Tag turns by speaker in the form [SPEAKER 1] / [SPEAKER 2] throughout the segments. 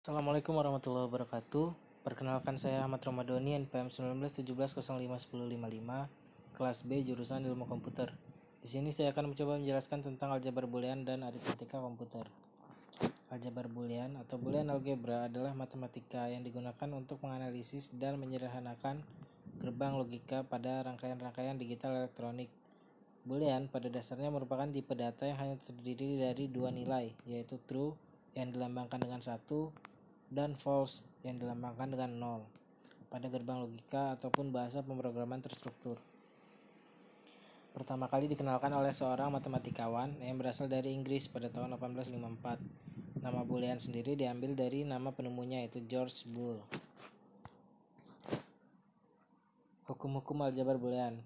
[SPEAKER 1] Assalamualaikum warahmatullahi wabarakatuh. Perkenalkan, saya Ahmad Ramadhani, NPM 19170555, kelas B, jurusan Ilmu Komputer. Di sini saya akan mencoba menjelaskan tentang aljabar boolean dan aritmatika komputer. Aljabar boolean atau boolean algebra adalah matematika yang digunakan untuk menganalisis dan menyederhanakan gerbang logika pada rangkaian-rangkaian digital elektronik. Boolean pada dasarnya merupakan tipe data yang hanya terdiri dari dua nilai, yaitu true yang dilambangkan dengan 1 dan false yang dilambangkan dengan 0 pada gerbang logika ataupun bahasa pemrograman terstruktur. Pertama kali dikenalkan oleh seorang matematikawan yang berasal dari Inggris pada tahun 1854. Nama boolean sendiri diambil dari nama penemunya, yaitu George Boole. Hukum-hukum aljabar boolean.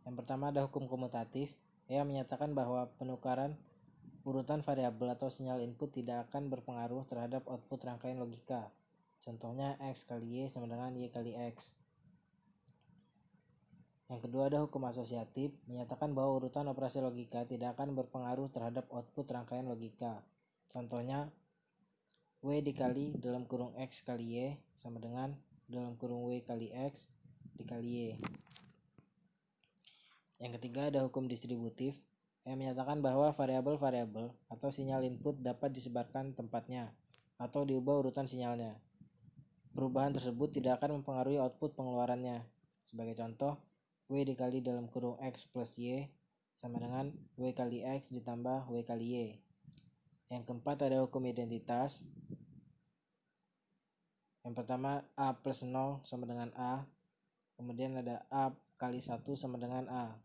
[SPEAKER 1] Yang pertama ada hukum komutatif yang menyatakan bahwa penukaran urutan variabel atau sinyal input tidak akan berpengaruh terhadap output rangkaian logika. Contohnya X kali Y sama dengan Y kali X. Yang kedua ada hukum asosiatif, menyatakan bahwa urutan operasi logika tidak akan berpengaruh terhadap output rangkaian logika. Contohnya W dikali dalam kurung X kali Y sama dengan dalam kurung W kali X dikali Y. Yang ketiga ada hukum distributif, yang menyatakan bahwa variabel-variabel atau sinyal input dapat disebarkan tempatnya atau diubah urutan sinyalnya. Perubahan tersebut tidak akan mempengaruhi output pengeluarannya. Sebagai contoh, W dikali dalam kurung X plus Y sama dengan W kali X ditambah W kali Y. Yang keempat ada hukum identitas. Yang pertama A plus 0 sama dengan A. Kemudian ada A kali 1 sama dengan A.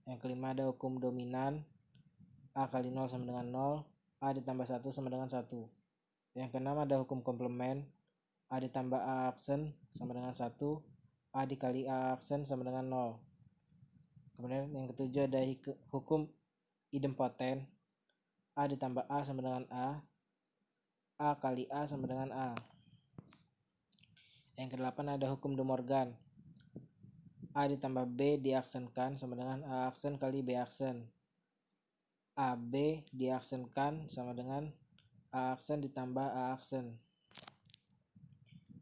[SPEAKER 1] Yang kelima ada hukum dominan, A kali 0 sama dengan 0, A ditambah 1 sama dengan 1. Yang keenam ada hukum komplement, A ditambah A aksen sama dengan 1, A dikali A aksen sama dengan 0. Kemudian yang ketujuh ada hukum idempoten, A ditambah A sama dengan A kali A sama dengan A. Yang kedelapan ada hukum De Morgan, A ditambah B diaksenkan sama dengan A aksen kali B aksen. AB diaksenkan sama dengan A aksen ditambah A aksen.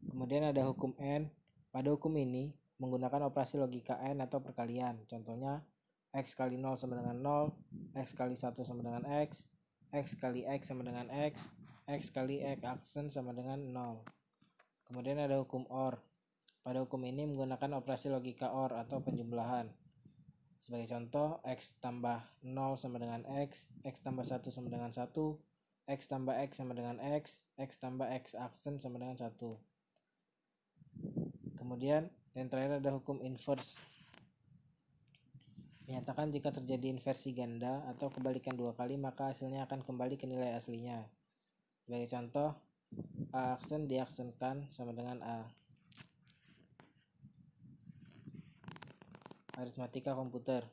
[SPEAKER 1] Kemudian ada hukum N. Pada hukum ini menggunakan operasi logika N atau perkalian. Contohnya X kali 0 sama dengan 0, X kali 1 sama dengan X kali X sama dengan X kali X aksen sama dengan 0. Kemudian ada hukum OR. Pada hukum ini menggunakan operasi logika OR atau penjumlahan. Sebagai contoh, X tambah 0 sama dengan X tambah 1 sama dengan 1, X tambah X sama dengan X tambah X aksen sama dengan 1. Kemudian yang terakhir ada hukum inverse. Menyatakan jika terjadi inversi ganda atau kebalikan dua kali, maka hasilnya akan kembali ke nilai aslinya. Sebagai contoh, A aksen diaksenkan sama dengan A. Aritmatika komputer.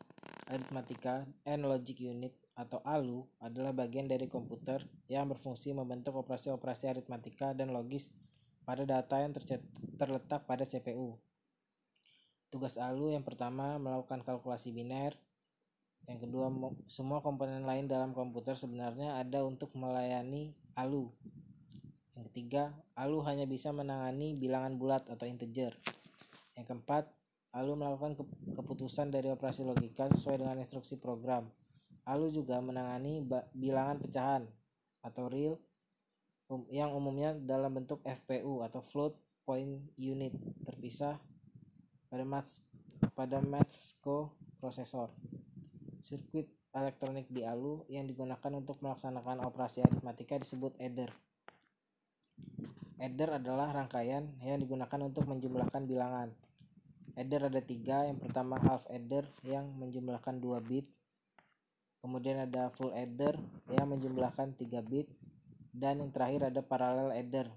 [SPEAKER 1] Aritmatika and Logic Unit atau ALU adalah bagian dari komputer yang berfungsi membentuk operasi-operasi aritmatika dan logis pada data yang terletak pada CPU. Tugas ALU yang pertama melakukan kalkulasi biner. Yang kedua, semua komponen lain dalam komputer sebenarnya ada untuk melayani ALU. Yang ketiga, ALU hanya bisa menangani bilangan bulat atau integer. Yang keempat, ALU melakukan keputusan dari operasi logika sesuai dengan instruksi program. ALU juga menangani bilangan pecahan atau real yang umumnya dalam bentuk FPU atau float point unit terpisah pada Matsco prosesor. Sirkuit elektronik di ALU yang digunakan untuk melaksanakan operasi aritmatika disebut adder. Adder adalah rangkaian yang digunakan untuk menjumlahkan bilangan. Adder ada 3, yang pertama half adder yang menjumlahkan 2 bit. Kemudian ada full adder yang menjumlahkan 3 bit. Dan yang terakhir ada parallel adder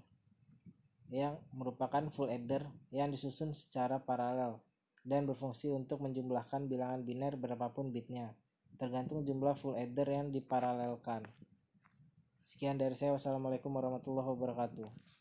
[SPEAKER 1] yang merupakan full adder yang disusun secara paralel dan berfungsi untuk menjumlahkan bilangan biner berapapun bitnya, tergantung jumlah full adder yang diparalelkan. Sekian dari saya. Wassalamualaikum warahmatullahi wabarakatuh.